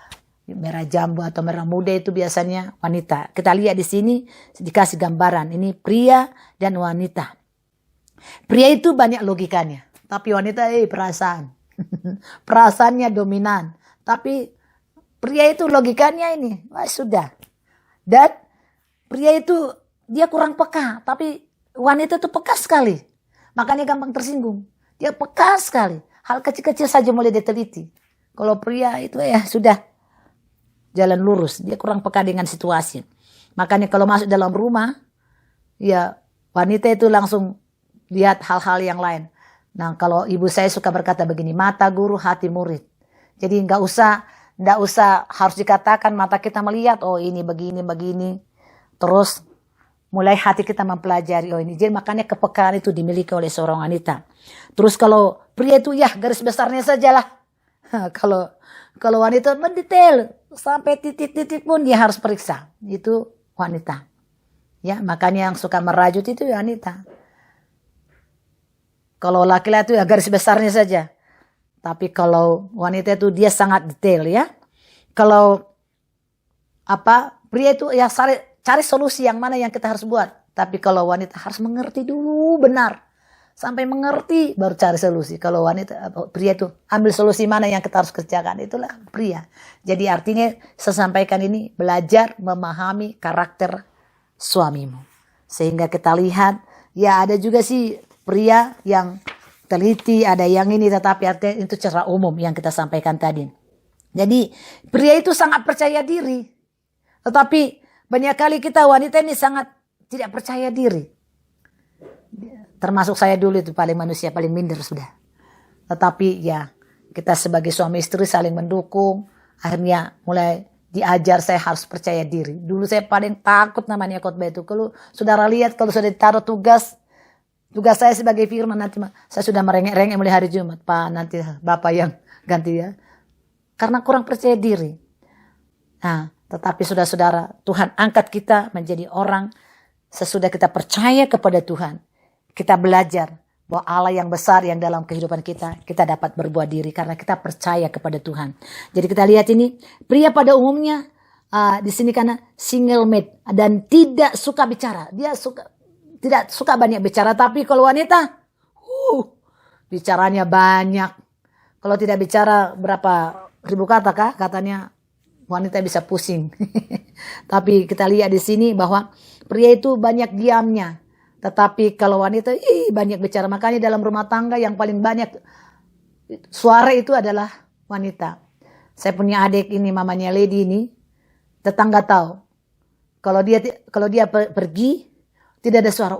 Merah jambu atau merah muda itu biasanya wanita. Kita lihat di sini dikasih gambaran. Ini pria dan wanita. Pria itu banyak logikanya. Tapi wanita perasaan. Perasaannya dominan. Tapi pria itu logikanya ini. Sudah. Dan pria itu dia kurang peka. Tapi wanita itu peka sekali. Makanya gampang tersinggung. Dia peka sekali. Hal kecil-kecil saja mulai diteliti. Kalau pria itu sudah. Jalan lurus. Dia kurang peka dengan situasi. Makanya kalau masuk dalam rumah. Ya wanita itu langsung lihat hal-hal yang lain. Nah kalau ibu saya suka berkata begini. Mata guru hati murid. Jadi nggak usah harus dikatakan mata kita melihat. Oh ini begini. Terus mulai hati kita mempelajari. Oh ini. Jadi makanya kepekaan itu dimiliki oleh seorang wanita. Terus kalau pria itu garis besarnya sajalah. Kalau wanita mendetail. Sampai titik-titik pun dia harus periksa. Itu wanita. Ya, makanya yang suka merajut itu wanita. Kalau laki-laki itu garis besarnya saja. Tapi kalau wanita itu dia sangat detail ya. Kalau pria itu cari solusi yang mana yang kita harus buat. Tapi kalau wanita harus mengerti dulu benar. Sampai mengerti baru cari solusi. Kalau pria itu ambil solusi mana yang kita harus kerjakan. Itulah pria. Jadi artinya saya sampaikan ini belajar memahami karakter suamimu. Sehingga kita lihat ada juga sih pria yang teliti. Ada yang ini tetapi artinya itu secara umum yang kita sampaikan tadi. Jadi pria itu sangat percaya diri. Tetapi banyak kali kita wanita ini sangat tidak percaya diri. Termasuk saya dulu itu manusia paling minder sudah. Tetapi kita sebagai suami istri saling mendukung. Akhirnya mulai diajar saya harus percaya diri. Dulu saya paling takut namanya khotbah itu. Kalau saudara lihat kalau sudah ditaruh tugas saya sebagai firman nanti saya sudah merengek-rengek mulai hari Jumat. Pak nanti Bapak yang ganti ya. Karena kurang percaya diri. Nah tetapi saudara-saudara Tuhan angkat kita menjadi orang sesudah kita percaya kepada Tuhan. Kita belajar bahwa Allah yang besar yang dalam kehidupan kita dapat berbuat diri karena kita percaya kepada Tuhan. Jadi kita lihat ini pria pada umumnya di sini karena single made dan tidak suka bicara. Dia tidak suka banyak bicara, tapi kalau wanita bicaranya banyak. Kalau tidak bicara berapa ribu kata katanya wanita bisa pusing. Tapi kita lihat di sini bahwa pria itu banyak diamnya. Tetapi kalau wanita banyak bicara. Makanya dalam rumah tangga yang paling banyak suara itu adalah wanita. Saya punya adik ini mamanya Lady ini. Tetangga tahu. Kalau dia pergi tidak ada suara.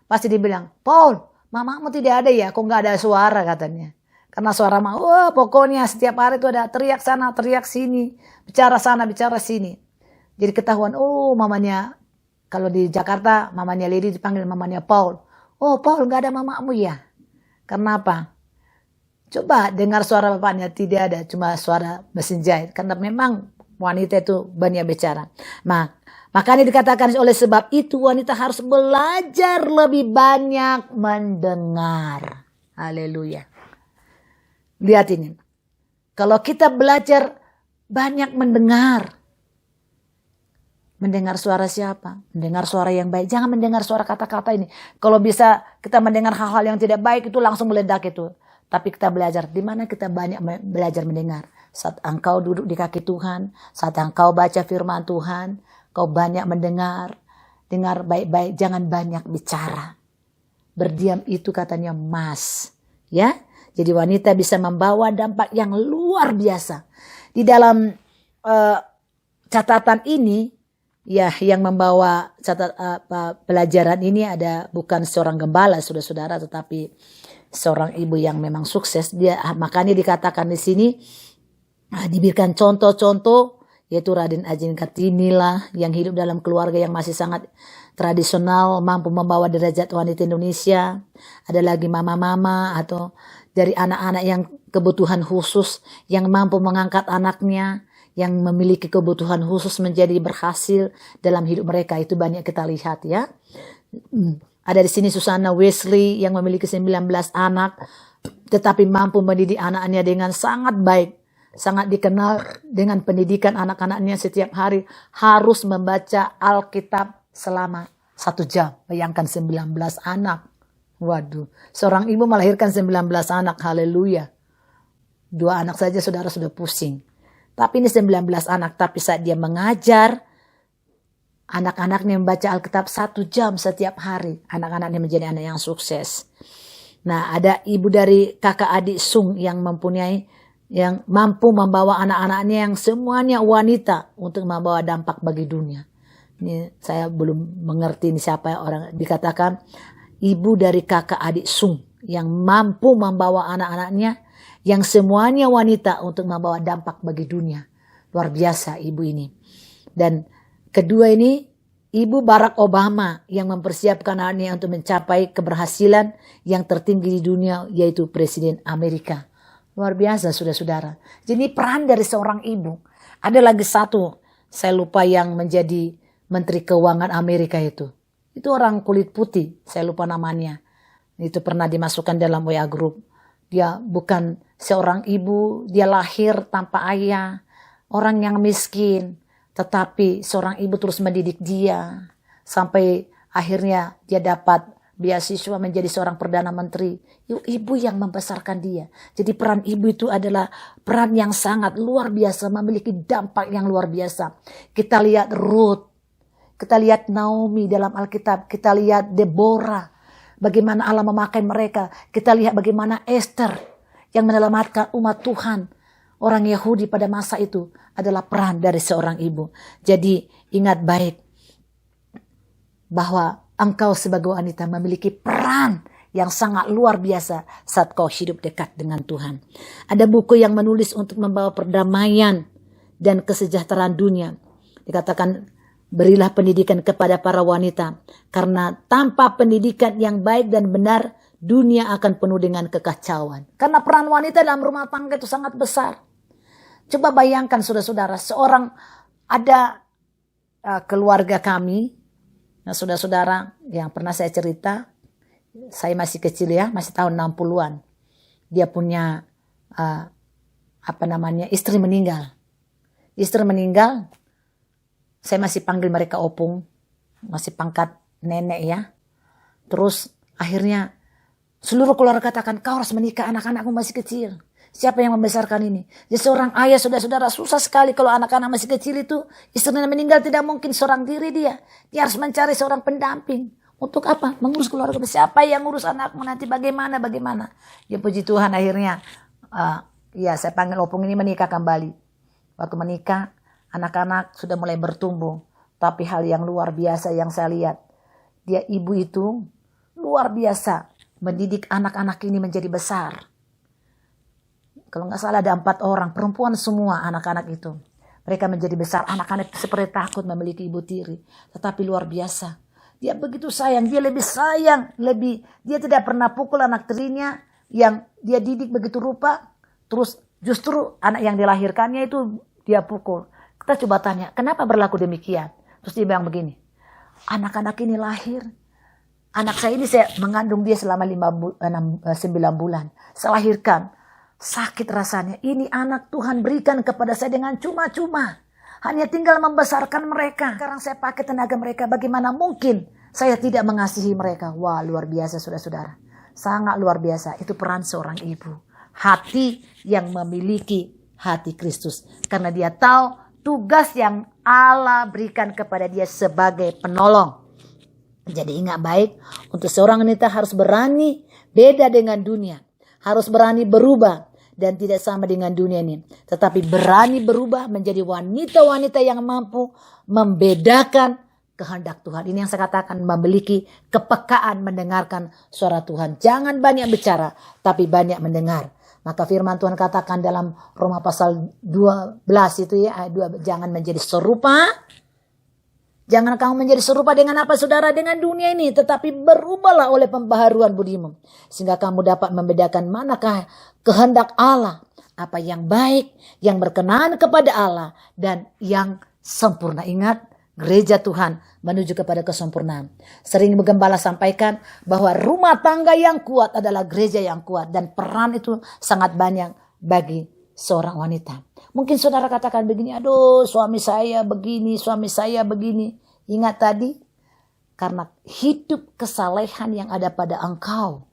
Pasti dibilang, Paul mamamu tidak ada ya. Kok gak ada suara katanya. Karena suara pokoknya setiap hari itu ada teriak sana teriak sini. Bicara sana bicara sini. Jadi ketahuan mamanya. Kalau di Jakarta mamanya Lady dipanggil mamanya Paul. Oh Paul gak ada mamamu ya. Kenapa? Coba dengar suara bapaknya tidak ada. Cuma suara mesin jahit. Karena memang Wanita itu banyak bicara. Makanya dikatakan oleh sebab itu wanita harus belajar lebih banyak mendengar. Haleluya. Lihat ini. Kalau kita belajar banyak mendengar. Mendengar suara siapa? Mendengar suara yang baik. Jangan mendengar suara kata-kata ini. Kalau bisa kita mendengar hal-hal yang tidak baik itu langsung meledak itu. Tapi kita belajar. Di mana kita banyak belajar mendengar? Saat engkau duduk di kaki Tuhan. Saat engkau baca firman Tuhan. Kau banyak mendengar. Dengar baik-baik. Jangan banyak bicara. Berdiam itu katanya mas. Ya. Jadi wanita bisa membawa dampak yang luar biasa. Di dalam catatan ini, ya yang membawa pelajaran ini ada bukan seorang gembala, saudara-saudara, tetapi seorang ibu yang memang sukses. Makanya dikatakan di sini diberikan contoh-contoh, yaitu Raden Ajeng Kartini lah, yang hidup dalam keluarga yang masih sangat tradisional, mampu membawa derajat wanita Indonesia. Ada lagi mama-mama atau dari anak-anak yang kebutuhan khusus, yang mampu mengangkat anaknya, yang memiliki kebutuhan khusus menjadi berhasil dalam hidup mereka. Itu banyak kita lihat ya. Ada di sini Susana Wesley yang memiliki 19 anak, tetapi mampu mendidik anaknya dengan sangat baik. Sangat dikenal dengan pendidikan anak-anaknya setiap hari. Harus membaca Alkitab selama 1 jam. Bayangkan 19 anak. Waduh, seorang ibu melahirkan 19 anak, haleluya. 2 anak saja saudara sudah pusing. Tapi ini 19 anak, tapi saat dia mengajar, anak-anaknya membaca Alkitab 1 jam setiap hari. Anak-anaknya menjadi anak yang sukses. Nah, ada ibu dari kakak adik Sung yang mampu membawa anak-anaknya yang semuanya wanita untuk membawa dampak bagi dunia. Ini saya belum mengerti ini siapa orang dikatakan. Ibu dari kakak adik Sung yang mampu membawa anak-anaknya yang semuanya wanita untuk membawa dampak bagi dunia. Luar biasa ibu ini. Dan kedua ini ibu Barack Obama yang mempersiapkan anaknya untuk mencapai keberhasilan yang tertinggi di dunia, yaitu Presiden Amerika. Luar biasa saudara-saudara. Jadi peran dari seorang ibu. Ada lagi satu, saya lupa yang menjadi Menteri Keuangan Amerika itu. Itu orang kulit putih, saya lupa namanya. Itu pernah dimasukkan dalam WA Group. Dia bukan seorang ibu, dia lahir tanpa ayah. Orang yang miskin, tetapi seorang ibu terus mendidik dia. Sampai akhirnya dia dapat beasiswa menjadi seorang Perdana Menteri. Ibu yang membesarkan dia. Jadi peran ibu itu adalah peran yang sangat luar biasa, memiliki dampak yang luar biasa. Kita lihat Ruth. Kita lihat Naomi dalam Alkitab. Kita lihat Deborah. Bagaimana Allah memakai mereka. Kita lihat bagaimana Esther yang menyelamatkan umat Tuhan. Orang Yahudi pada masa itu adalah peran dari seorang ibu. Jadi ingat baik bahwa engkau sebagai wanita memiliki peran yang sangat luar biasa saat kau hidup dekat dengan Tuhan. Ada buku yang menulis untuk membawa perdamaian dan kesejahteraan dunia. Dikatakan, berilah pendidikan kepada para wanita, karena tanpa pendidikan yang baik dan benar, dunia akan penuh dengan kekacauan. Karena peran wanita dalam rumah tangga itu sangat besar. Coba bayangkan saudara-saudara, ada keluarga kami, nah saudara-saudara yang pernah saya cerita, saya masih kecil ya, masih tahun 60-an. Dia punya istri meninggal. Istri meninggal. Saya masih panggil mereka opung, masih pangkat nenek ya. Terus akhirnya seluruh keluarga katakan, kau harus menikah, anak-anakmu masih kecil. Siapa yang membesarkan ini? Jadi seorang ayah, saudara-saudara, susah sekali kalau anak-anak masih kecil itu. Istrinya meninggal tidak mungkin seorang diri dia. Dia harus mencari seorang pendamping. Untuk apa? Mengurus keluarga. Siapa yang ngurus anakmu nanti bagaimana? Ya puji Tuhan akhirnya. Saya panggil opung ini menikah kembali. Waktu menikah, anak-anak sudah mulai bertumbuh. Tapi hal yang luar biasa yang saya lihat. Dia ibu itu luar biasa. Mendidik anak-anak ini menjadi besar. Kalau nggak salah ada 4 orang. Perempuan semua anak-anak itu. Mereka menjadi besar. Anak-anak seperti takut memiliki ibu tiri. Tetapi luar biasa. Dia begitu sayang. Dia lebih sayang. Dia tidak pernah pukul anak tirinya. Yang dia didik begitu rupa. Terus justru anak yang dilahirkannya itu dia pukul. Kita coba tanya, kenapa berlaku demikian? Terus dia bilang begini, anak-anak ini lahir. Anak saya ini saya mengandung dia selama 9 bulan. Saya lahirkan. Sakit rasanya. Ini anak Tuhan berikan kepada saya dengan cuma-cuma. Hanya tinggal membesarkan mereka. Sekarang saya pakai tenaga mereka. Bagaimana mungkin saya tidak mengasihi mereka? Wah, luar biasa saudara-saudara. Sangat luar biasa. Itu peran seorang ibu. Hati yang memiliki hati Kristus. Karena dia tahu tugas yang Allah berikan kepada dia sebagai penolong. Jadi ingat baik, untuk seorang wanita harus berani beda dengan dunia. Harus berani berubah dan tidak sama dengan dunia ini. Tetapi berani berubah menjadi wanita-wanita yang mampu membedakan kehendak Tuhan. Ini yang saya katakan, memiliki kepekaan mendengarkan suara Tuhan. Jangan banyak bicara, tapi banyak mendengar. Maka firman Tuhan katakan dalam Roma pasal 12 itu ya, ayat 2, jangan menjadi serupa. Jangan kamu menjadi serupa dengan apa saudara? Dengan dunia ini. Tetapi berubahlah oleh pembaharuan budimu. Sehingga kamu dapat membedakan manakah kehendak Allah. Apa yang baik, yang berkenan kepada Allah. Dan yang sempurna. Ingat, gereja Tuhan menuju kepada kesempurnaan. Sering gembala sampaikan bahwa rumah tangga yang kuat adalah gereja yang kuat. Dan peran itu sangat banyak bagi seorang wanita. Mungkin saudara katakan begini, aduh suami saya begini, suami saya begini. Ingat tadi, karena hidup kesalehan yang ada pada engkau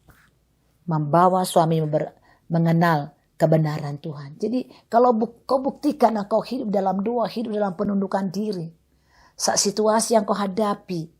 membawa suami mengenal kebenaran Tuhan. Jadi kalau kau buktikan engkau hidup dalam doa, hidup dalam penundukan diri. Saat situasi yang kau hadapi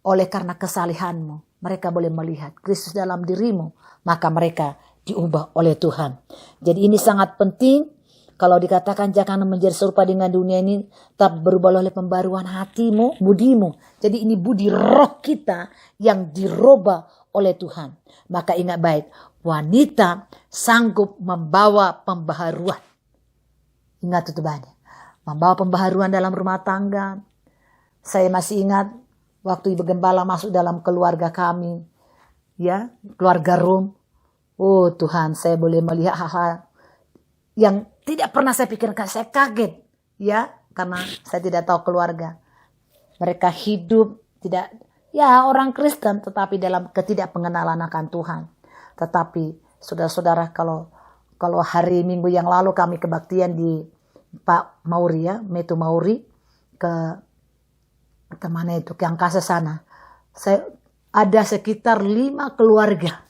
oleh karena kesalehanmu, mereka boleh melihat Kristus dalam dirimu, maka mereka diubah oleh Tuhan. Jadi ini sangat penting. Kalau dikatakan jangan menjadi serupa dengan dunia ini, tapi berubah oleh pembaruan hatimu, budimu. Jadi ini budi roh kita yang dirubah oleh Tuhan. Maka ingat baik, wanita sanggup membawa pembaharuan. Ingat itu banyak. Membawa pembaharuan dalam rumah tangga. Saya masih ingat waktu Ibu Gembala masuk dalam keluarga kami. Ya, keluarga Rum. Oh Tuhan, saya boleh melihat hal-hal yang tidak pernah saya pikirkan. Saya kaget ya, karena saya tidak tahu keluarga. Mereka hidup tidak, ya orang Kristen, tetapi dalam ketidakpengenalan akan Tuhan. Tetapi saudara-saudara, kalau hari Minggu yang lalu kami kebaktian di Pak Mauri ya, Metu Mauri, ke mana itu, ke Angkasa sana. Saya ada sekitar 5 keluarga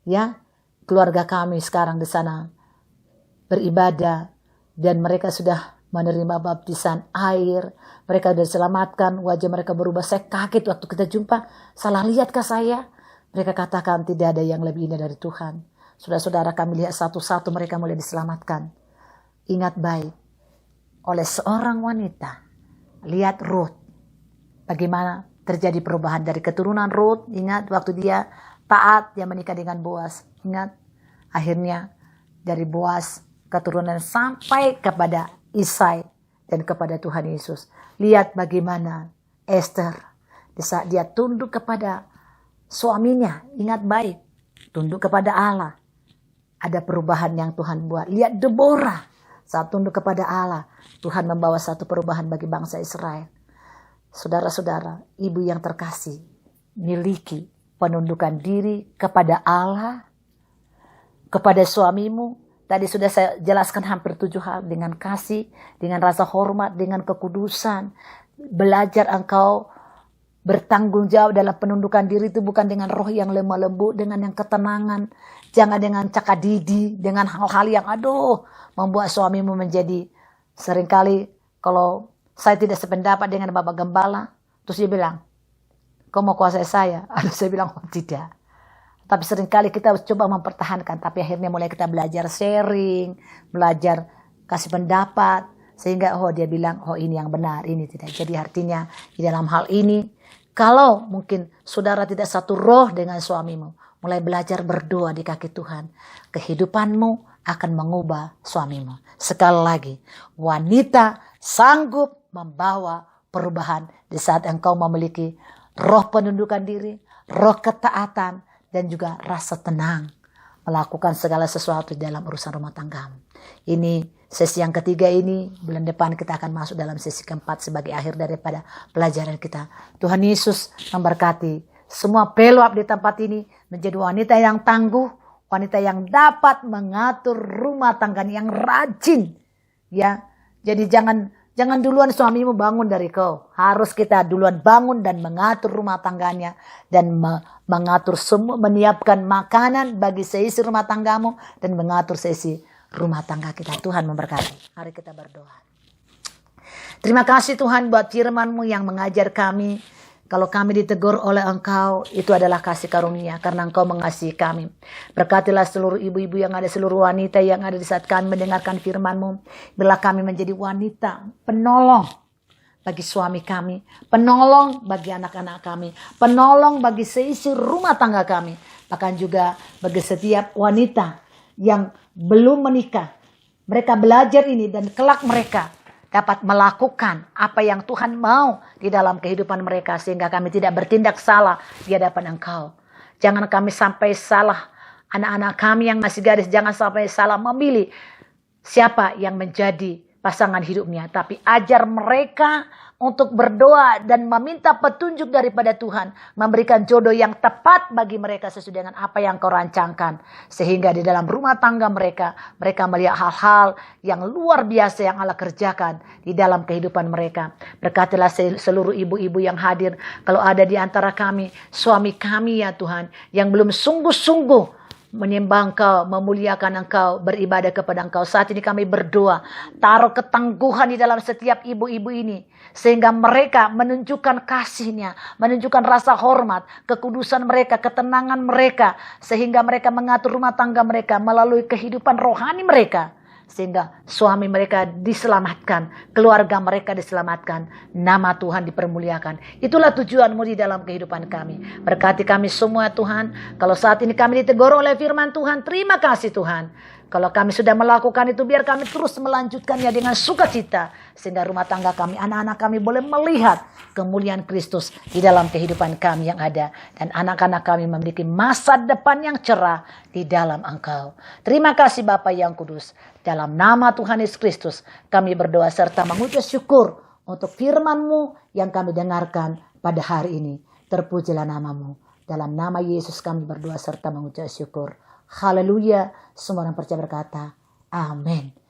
ya, keluarga kami sekarang di sana beribadah, dan mereka sudah menerima baptisan air. Mereka sudah diselamatkan, wajah mereka berubah. Saya kaget waktu kita jumpa. Salah lihatkah saya? Mereka katakan tidak ada yang lebih indah dari Tuhan. Saudara-saudara, kami lihat satu-satu mereka mulai diselamatkan. Ingat baik, oleh seorang wanita, lihat Ruth, bagaimana terjadi perubahan dari keturunan Ruth. Ingat waktu dia taat, dia menikah dengan Boaz. Ingat, akhirnya dari Boaz keturunan sampai kepada Isai dan kepada Tuhan Yesus. Lihat bagaimana Esther, di saat dia tunduk kepada suaminya, ingat baik, tunduk kepada Allah, ada perubahan yang Tuhan buat. Lihat Deborah, saat tunduk kepada Allah, Tuhan membawa satu perubahan bagi bangsa Israel. Saudara-saudara, ibu yang terkasih, miliki penundukan diri kepada Allah, kepada suamimu. Tadi sudah saya jelaskan hampir 7 hal, dengan kasih, dengan rasa hormat, dengan kekudusan. Belajar engkau bertanggung jawab dalam penundukan diri itu bukan dengan roh yang lemah lembut, dengan yang ketenangan. Jangan dengan cakadidi, dengan hal-hal yang membuat suamimu menjadi, seringkali kalau saya tidak sependapat dengan Bapak Gembala, terus dia bilang, kau mau kuasai saya? Aduh, saya bilang, oh tidak. Tapi seringkali kita coba mempertahankan. Tapi akhirnya mulai kita belajar sharing. Belajar kasih pendapat. Sehingga dia bilang, ini yang benar, ini tidak. Jadi artinya di dalam hal ini, kalau mungkin saudara tidak satu roh dengan suamimu, mulai belajar berdoa di kaki Tuhan. Kehidupanmu akan mengubah suamimu. Sekali lagi, wanita sanggup membawa perubahan di saat engkau memiliki roh penundukan diri, roh ketaatan, dan juga rasa tenang melakukan segala sesuatu dalam urusan rumah tanggamu. Ini sesi yang ketiga ini, bulan depan kita akan masuk dalam sesi keempat sebagai akhir daripada pelajaran kita. Tuhan Yesus memberkati semua pelawak di tempat ini menjadi wanita yang tangguh, wanita yang dapat mengatur rumah tangganya, yang rajin. Ya, jadi jangan duluan suamimu bangun dari kau. Harus kita duluan bangun dan mengatur rumah tangganya dan mengatur semua, menyiapkan makanan bagi seisi rumah tanggamu dan mengatur seisi rumah tangga kita. Tuhan memberkati. Mari kita berdoa. Terima kasih Tuhan buat firman-Mu yang mengajar kami. Kalau kami ditegur oleh Engkau, itu adalah kasih karunia karena Engkau mengasihi kami. Berkatilah seluruh ibu-ibu yang ada, seluruh wanita yang ada di saat kami mendengarkan firman-Mu. Bila kami menjadi wanita penolong bagi suami kami, penolong bagi anak-anak kami, penolong bagi seisi rumah tangga kami. Bahkan juga bagi setiap wanita yang belum menikah. Mereka belajar ini dan kelak mereka dapat melakukan apa yang Tuhan mau di dalam kehidupan mereka. Sehingga kami tidak bertindak salah di hadapan Engkau. Jangan kami sampai salah. Anak-anak kami yang masih gadis jangan sampai salah memilih siapa yang menjadi pasangan hidupnya. Tapi ajar mereka untuk berdoa dan meminta petunjuk daripada Tuhan. Memberikan jodoh yang tepat bagi mereka sesuai dengan apa yang Kau rancangkan. Sehingga di dalam rumah tangga mereka melihat hal-hal yang luar biasa yang Allah kerjakan di dalam kehidupan mereka. Berkatilah seluruh ibu-ibu yang hadir. Kalau ada di antara kami, suami kami ya Tuhan, yang belum sungguh-sungguh menyembah Engkau, memuliakan Engkau, beribadah kepada Engkau. Saat ini kami berdoa, taruh ketangguhan di dalam setiap ibu-ibu ini. Sehingga mereka menunjukkan kasihnya, menunjukkan rasa hormat, kekudusan mereka, ketenangan mereka. Sehingga mereka mengatur rumah tangga mereka melalui kehidupan rohani mereka. Sehingga suami mereka diselamatkan, keluarga mereka diselamatkan, nama Tuhan dipermuliakan. Itulah tujuan-Mu di dalam kehidupan kami. Berkati kami semua Tuhan. Kalau saat ini kami ditegur oleh firman Tuhan, terima kasih Tuhan. Kalau kami sudah melakukan itu, biar kami terus melanjutkannya dengan sukacita. Sehingga rumah tangga kami, anak-anak kami boleh melihat kemuliaan Kristus di dalam kehidupan kami yang ada. Dan anak-anak kami memiliki masa depan yang cerah di dalam Engkau. Terima kasih Bapa yang kudus. Dalam nama Tuhan Yesus Kristus, kami berdoa serta mengucap syukur untuk firman-Mu yang kami dengarkan pada hari ini. Terpujilah nama-Mu. Dalam nama Yesus kami berdoa serta mengucap syukur. Haleluya. Semua orang percaya berkata, amin.